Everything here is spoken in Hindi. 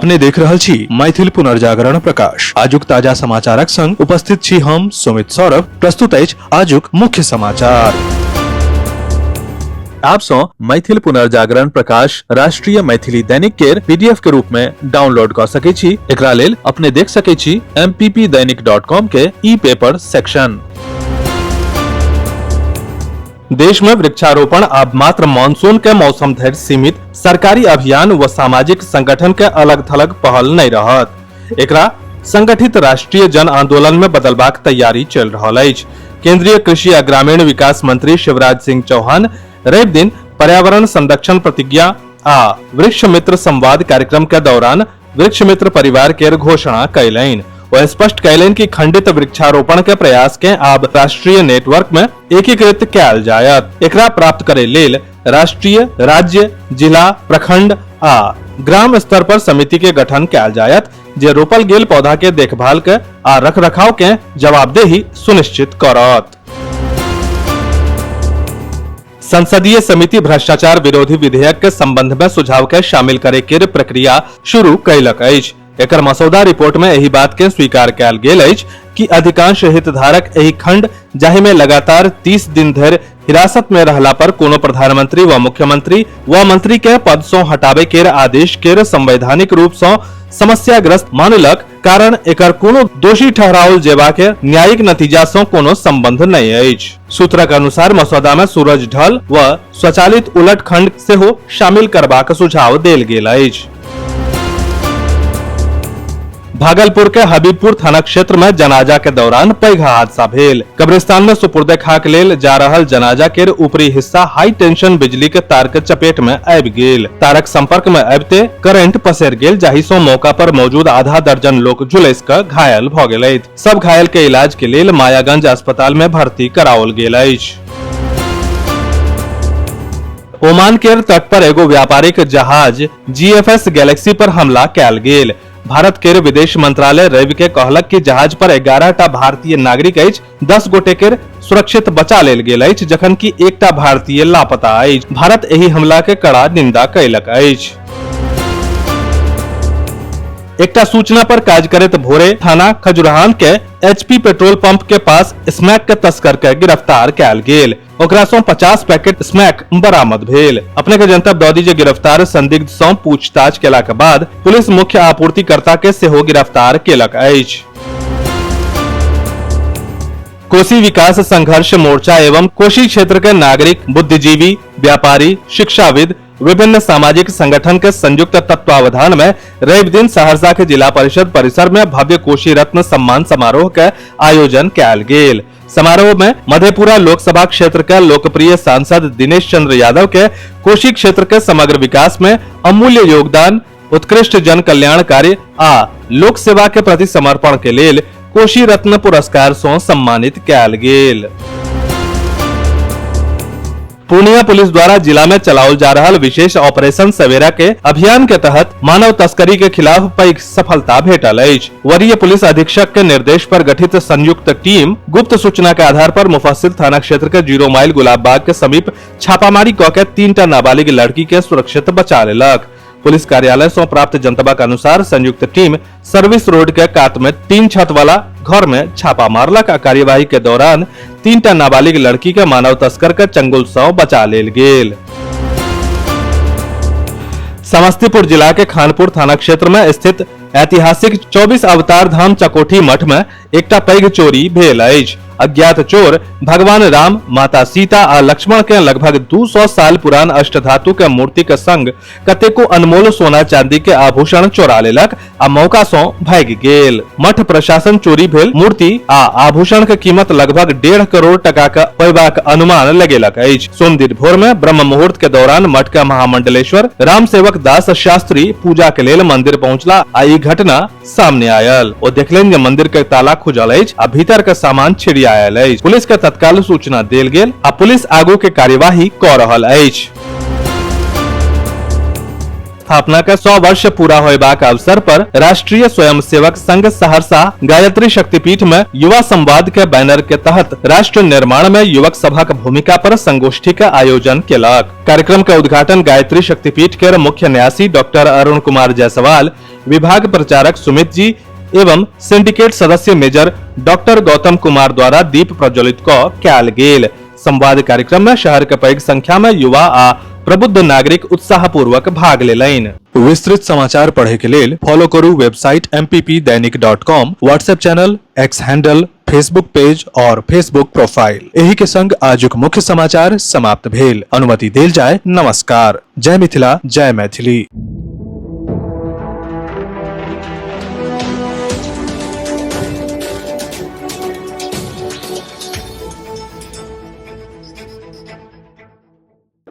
अपने देख रहल छी मैथिल पुनर्जागरण प्रकाश। आजुक ताजा समाचारक संग उपस्थित छी हम सुमित सौरभ। प्रस्तुत अछि आजुक मुख्य समाचार। आप सो मैथिल पुनर्जागरण प्रकाश राष्ट्रीय मैथिली दैनिक केर पीडीएफ के रूप में डाउनलोड कर सके छी। एकरा लेल अपने देख सके छी mppdainik.com के ई पेपर सेक्शन। देश में वृक्षारोपण अब मात्र मानसून के मौसम धरि सीमित सरकारी अभियान व सामाजिक संगठन के अलग थलग पहल नहीं रहत। एकरा संगठित राष्ट्रीय जन आंदोलन में बदलबाक तैयारी चल रहल अछि। केंद्रीय कृषि आ ग्रामीण विकास मंत्री शिवराज सिंह चौहान रवि दिन पर्यावरण संरक्षण प्रतिज्ञा आ वृक्ष मित्र संवाद कार्यक्रम के दौरान वृक्ष मित्र परिवार के घोषणा कैलनि। वह स्पष्ट कैलन कि खंडित वृक्षारोपण के प्रयास के आब राष्ट्रीय नेटवर्क में एकीकृत कैल जायत। एकरा प्राप्त करे लेल राष्ट्रीय, राज्य, जिला, प्रखंड आ ग्राम स्तर पर समिति के गठन कैल जायत जे रोपल गेल पौधा के देखभाल के आ रखरखाव के जवाबदेही सुनिश्चित करत। संसदीय समिति भ्रष्टाचार विरोधी विधेयक के संबंध में सुझाव के शामिल करे के प्रक्रिया शुरू कैलक अछि। एकर मसौदा रिपोर्ट में एही बात के स्वीकार कैल गेल अछि कि अधिकांश हितधारक एही खंड जाहि में लगातार 30 दिन धरि हिरासत में रहला पर कोनो प्रधानमंत्री व मुख्यमंत्री व मंत्री के पद सं हटावे के आदेश के संवैधानिक रूप से समस्याग्रस्त मानलक, कारण एकर कोनो दोषी ठहराओल जेबा के न्यायिक नतीजा से कोनो संबंध नहीं अछि। सूत्रक अनुसार मसौदा में सूरज ढल व स्वचालित उलट खंड सेहो शामिल करबाक सुझाव देल गेल अछि। भागलपुर के हबीबपुर थाना क्षेत्र में जनाजा के दौरान पैघ हादसा भेल। कब्रिस्तान में सुपुर्दे खाक लेल जा रहल जनाजा के ऊपरी हिस्सा हाई टेंशन बिजली के तार के चपेट में आबि गेल। तारक संपर्क में आबिते करंट पसरि गेल, जाहि सँ मौका पर मौजूद आधा दर्जन लोक झुलसि कऽ घायल भऽ गेलथि। सब घायल के इलाज के लेल मायागंज अस्पताल में भर्ती कराओल गेल अछि। ओमान के तट पर एगो व्यापारिक जहाज GFS गैलेक्सी पर हमला कैल गेल। भारत के विदेश मंत्रालय रवि के कहलक कि जहाज पर 11टा भारतीय नागरिक अछि, 10 गोटे के सुरक्षित बचा लेल गेल अछि, जखन कि एकटा भारतीय लापता अछि। भारत एही हमला के कड़ा निंदा कयलक अछि। एकटा सूचना पर काज करैत भोरे थाना खजुराहान के HP पेट्रोल पंप के पास स्मैक के तस्कर के गिरफ्तार कैल गेल। ओकरा सँ 50 पैकेट स्मैक बरामद भेल। अपने के जनतब दऽ दी जे गिरफ्तार संदिग्ध सँ पूछताछ केला के बाद पुलिस मुख्य आपूर्तिकर्ता के सेहो गिरफ्तार केलक अछि। कोसी विकास संघर्ष मोर्चा एवं कोसी क्षेत्र के नागरिक, बुद्धिजीवी, व्यापारी, शिक्षाविद, विभिन्न सामाजिक संगठन के संयुक्त तत्वावधान में रवि दिन सहरसा के जिला परिषद परिसर में भव्य कोसी रत्न सम्मान समारोह के आयोजन कैल गेल। समारोह में मधेपुरा लोकसभा क्षेत्र के लोकप्रिय सांसद दिनेश चंद्र यादव के कोसी क्षेत्र के समग्र विकास में अमूल्य योगदान, उत्कृष्ट जन कल्याण कार्य आ लोक सेवा के प्रति समर्पण के लेल कोसी रत्न पुरस्कार सँ सम्मानित कैल गेल। पूर्णिया पुलिस द्वारा जिला में चलाओल जा रहल विशेष ऑपरेशन सवेरा के अभियान के तहत मानव तस्करी के खिलाफ पैघ सफलता भेटल अछि। वरीय पुलिस अधीक्षक के निर्देश पर गठित संयुक्त टीम गुप्त सूचना के आधार पर मुफस्सिल थाना क्षेत्र के 0 माइल गुलाबबाग के समीप छापामारी कऽ के 3टा नाबालिग लड़की के सुरक्षित बचा लेलक। पुलिस कार्यालय से प्राप्त जनतबक अनुसार संयुक्त टीम सर्विस रोड के कात में 3 छत वाला घर में छापा मारलक आ कार्यवाही के दौरान 3टा नाबालिग लड़की के मानव तस्कर के चंगुल सँ बचा लेल गेल। समस्तीपुर जिला के खानपुर थाना क्षेत्र में स्थित ऐतिहासिक 24 अवतार धाम चकोठी मठ में एकटा पैघ चोरी भेल अछि। अज्ञात चोर भगवान राम, माता सीता आ लक्ष्मण के लगभग 200 साल पुरान अष्टधातु के मूर्ति के संग कतेको अनमोल सोना चांदी के आभूषण चोरा लेलक आ मौका सँ भागि गेल। मठ प्रशासन चोरी भेल मूर्ति आ आभूषण के कीमत लगभग 1.5 करोड़ टका के होयबाक अनुमान लगेलक अछि। सोम दिन भोर में ब्रह्म मुहूर्त के दौरान मठ के महामंडलेश्वर राम सेवक दास शास्त्री पूजा के लेल मंदिर पहुंचला आ ई घटना सामने आयल। ओ देखलनि जे मंदिर के ताला खुजल अछि आ भीतर के सामान छिड़ी आयल अछि। पुलिस के तत्काल सूचना देल गेल आ पुलिस आगू के कार्यवाही कऽ रहल अछि। स्थापना के 100 वर्ष पूरा होयबाक अवसर पर राष्ट्रीय स्वयंसेवक संघ सहरसा गायत्री शक्तिपीठ में युवा संवाद के बैनर के तहत राष्ट्र निर्माण में युवक सभक भूमिका पर संगोष्ठी के आयोजन केलक। कार्यक्रम के उद्घाटन गायत्री शक्तिपीठ के मुख्य न्यासी डॉक्टर अरुण कुमार जायसवाल, विभाग प्रचारक सुमित जी एवं सिंडिकेट सदस्य मेजर डॉक्टर गौतम कुमार द्वारा दीप प्रज्वलित कयल गेल। संवाद कार्यक्रम में शहर के पैघ संख्या में युवा आ प्रबुद्ध नागरिक उत्साह पूर्वक भाग लेलनि। विस्तृत समाचार पढ़े के लेल फॉलो करू website mppdainik.com, WhatsApp channel, x handle, Facebook page और फेसबुक प्रोफाइल। एही के संग आजुक मुख्य समाचार समाप्त भेल। अनुमति देल जाय। नमस्कार। जय मिथिला, जय मैथिली।